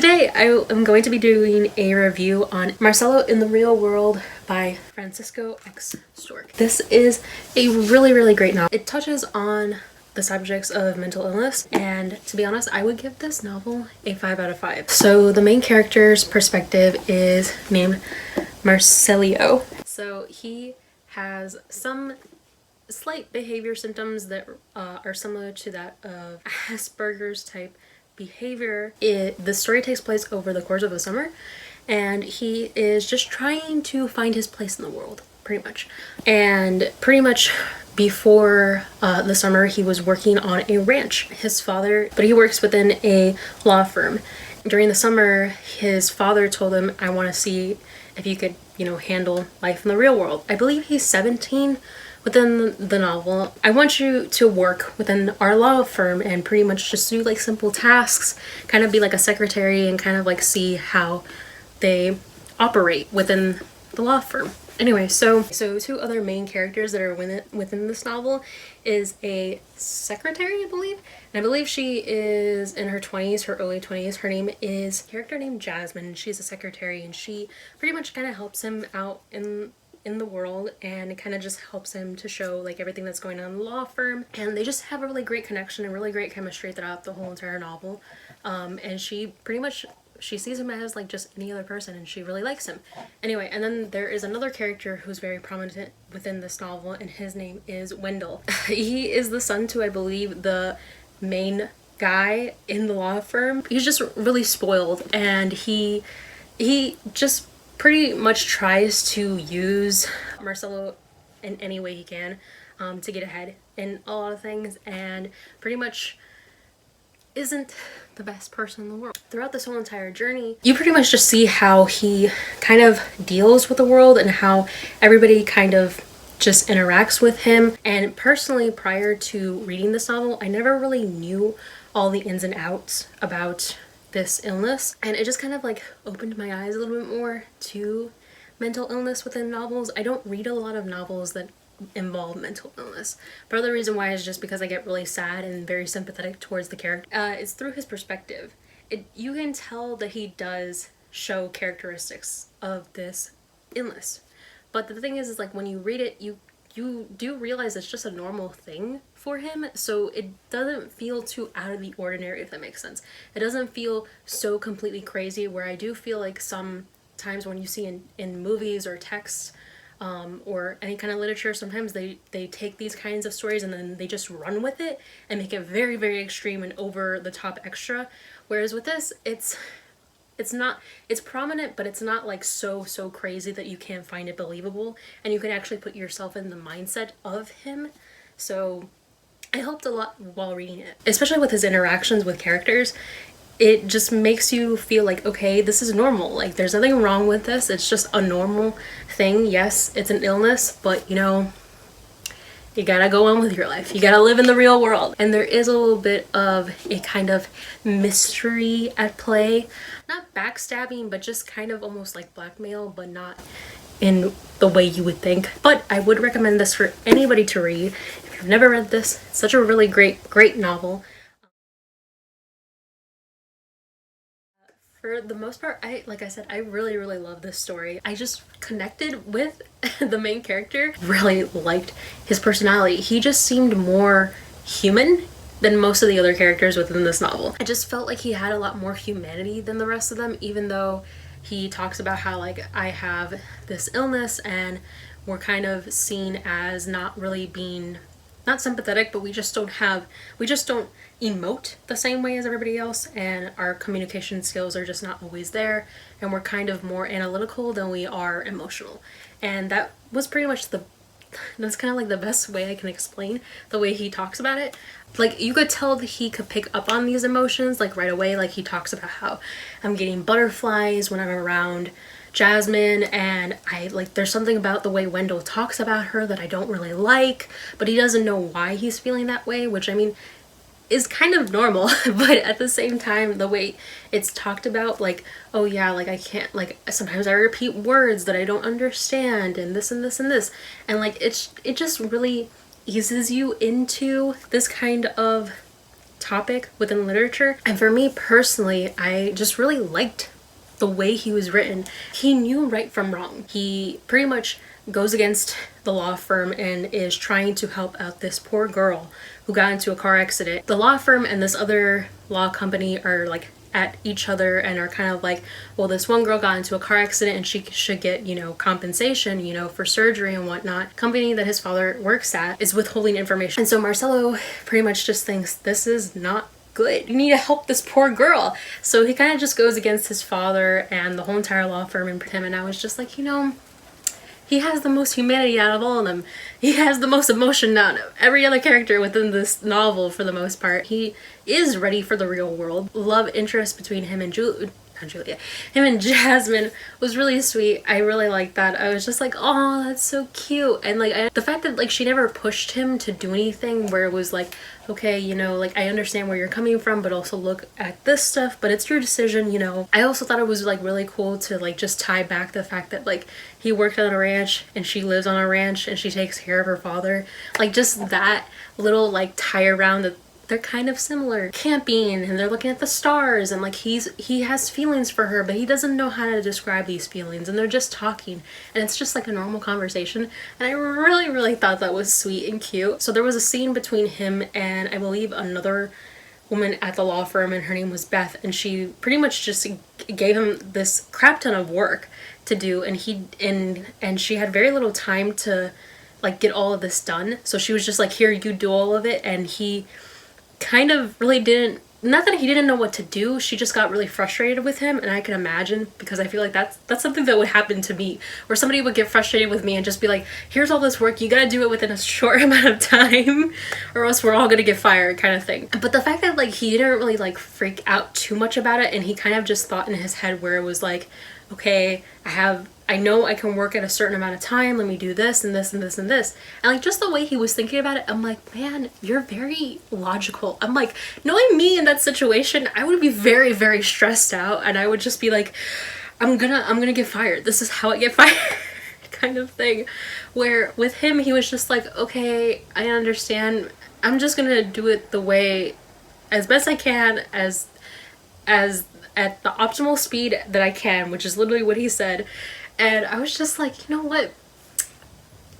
Today I am going to be doing a review on Marcelo in the Real World by Francisco X. Stork. This is a really great novel. It touches on the subjects of mental illness, and to be honest, I would give this novel a 5 out of 5. So the main character's perspective is named Marcelo. So he has some slight behavior symptoms that are similar to that of Asperger's type behavior. The story takes place over the course of the summer, and he is just trying to find his place in the world, pretty much. And pretty much before the summer, he was working on a ranch. His father, but he works within a law firm. During the summer, his father told him, I want to see if you could, handle life in the real world. I believe he's 17 within the novel. I want you to work within our law firm and pretty much just do like simple tasks, kind of be like a secretary and kind of like see how they operate within the law firm. Anyway, so two other main characters that are within this novel is a secretary, I believe. And I believe she is in her 20s, her early 20s. Her name is a character named Jasmine. She's a secretary, and she pretty much kind of helps him out in the world, and it kind of just helps him to show like everything that's going on in the law firm. And they just have a really great connection and really great chemistry throughout the whole entire novel. And she sees him as like just any other person, and she really likes him. Anyway, and then there is another character who's very prominent within this novel, and his name is Wendell. He is the son to, I believe, the main guy in the law firm. He's just really spoiled, and he just pretty much tries to use Marcelo in any way he can to get ahead in a lot of things, and pretty much isn't the best person in the world. Throughout this whole entire journey, you pretty much just see how he kind of deals with the world and how everybody kind of just interacts with him. And personally, prior to reading this novel, I never really knew all the ins and outs about this illness, and it just kind of like opened my eyes a little bit more to mental illness within novels. I don't read a lot of novels that involve mental illness. Part of the reason why is just because I get really sad and very sympathetic towards the character. It's through his perspective. You can tell that he does show characteristics of this illness, but the thing is like when you read it, you do realize it's just a normal thing for him, so it doesn't feel too out of the ordinary, if that makes sense. It doesn't feel so completely crazy, where I do feel like sometimes when you see in movies or texts or any kind of literature, sometimes they take these kinds of stories and then they just run with it and make it very extreme and over the top extra, whereas with this, it's prominent, but it's not like so crazy that you can't find it believable, and you can actually put yourself in the mindset of him. So I helped a lot while reading it, especially with his interactions with characters. It just makes you feel like, okay, this is normal. Like, there's nothing wrong with this. It's just a normal thing. Yes, it's an illness, but you gotta go on with your life. You gotta live in the real world. And there is a little bit of a kind of mystery at play. Not backstabbing, but just kind of almost like blackmail, but not in the way you would think. But I would recommend this for anybody to read. If you've never read this, it's such a really great novel. For the most part, like I said, I really love this story. I just connected with the main character. Really liked his personality. He just seemed more human than most of the other characters within this novel. I just felt like he had a lot more humanity than the rest of them, even though he talks about how like I have this illness and we're kind of seen as not really being not sympathetic, but we just don't emote the same way as everybody else, and our communication skills are just not always there, and we're kind of more analytical than we are emotional. And that was pretty much that's kind of like the best way I can explain the way he talks about it. Like, you could tell that he could pick up on these emotions like right away. Like, he talks about how I'm getting butterflies when I'm around Jasmine, and there's something about the way Wendell talks about her that I don't really like, but he doesn't know why he's feeling that way, which I mean is kind of normal. But at the same time, the way it's talked about, like, oh yeah, like I can't, like sometimes I repeat words that I don't understand, and this and this and this, and like it just really eases you into this kind of topic within literature. And for me personally, I just really liked the way he was written. He knew right from wrong. He pretty much goes against the law firm and is trying to help out this poor girl who got into a car accident. The law firm and this other law company are like at each other and are kind of like, well, this one girl got into a car accident and she should get, you know, compensation, you know, for surgery and whatnot. Company that his father works at is withholding information. And so Marcelo pretty much just thinks, this is not good. You need to help this poor girl. So he kind of just goes against his father and the whole entire law firm and him. And I was just like, you know, he has the most humanity out of all of them. He has the most emotion out of every other character within this novel for the most part. He is ready for the real world. Love interest between him and him and Jasmine was really sweet. I really liked that. I was just like, oh, that's so cute. And like the fact that like she never pushed him to do anything where it was like, okay, you know, like I understand where you're coming from, but also look at this stuff, but it's your decision, you know. I also thought it was like really cool to like just tie back the fact that like he worked on a ranch and she lives on a ranch and she takes care of her father. Like just that little like tie around that they're kind of similar. Camping and they're looking at the stars and like he has feelings for her, but he doesn't know how to describe these feelings and they're just talking and it's just like a normal conversation. And I really thought that was sweet and cute. So there was a scene between him and I believe another woman at the law firm and her name was Beth, and she pretty much just gave him this crap ton of work to do and she had very little time to like get all of this done. So she was just like, here, you do all of it, and he kind of really didn't, not that he didn't know what to do, she just got really frustrated with him. And I can imagine, because I feel like that's something that would happen to me, where somebody would get frustrated with me and just be like, here's all this work, you gotta do it within a short amount of time or else we're all gonna get fired, kind of thing. But the fact that like he didn't really like freak out too much about it, and he kind of just thought in his head where it was like, okay, I know I can work at a certain amount of time, let me do this and this and this and this. And like just the way he was thinking about it, I'm like, man, you're very logical. I'm like, knowing me in that situation, I would be very stressed out and I would just be like, I'm gonna get fired. This is how I get fired kind of thing. Where with him, he was just like, okay, I understand. I'm just gonna do it the way, as best I can, as at the optimal speed that I can, which is literally what he said. And I was just like, you know what?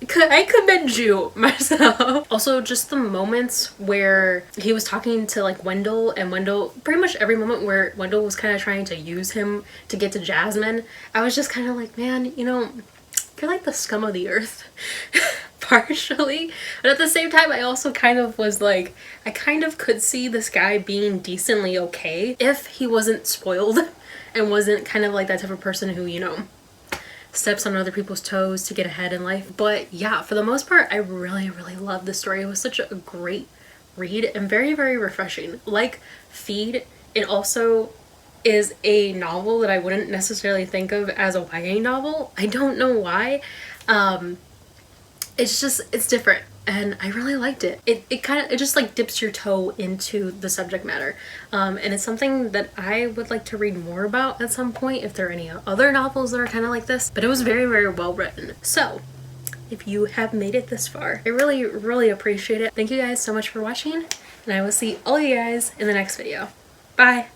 I commend you, Marcelo. Also, just the moments where he was talking to like Wendell, and Wendell, pretty much every moment where Wendell was kind of trying to use him to get to Jasmine, I was just kind of like, man, you know, you're like the scum of the earth. Partially. But at the same time, I also kind of was like, I kind of could see this guy being decently okay if he wasn't spoiled and wasn't kind of like that type of person who, you know, steps on other people's toes to get ahead in life. But yeah, for the most part, I really loved the story. It was such a great read and very refreshing. Like Feed, it also is a novel that I wouldn't necessarily think of as a YA novel. I don't know why. It's different and I really liked it. It just like dips your toe into the subject matter. And it's something that I would like to read more about at some point if there are any other novels that are kind of like this. But it was very well written. So if you have made it this far, I really appreciate it. Thank you guys so much for watching, and I will see all you guys in the next video. Bye!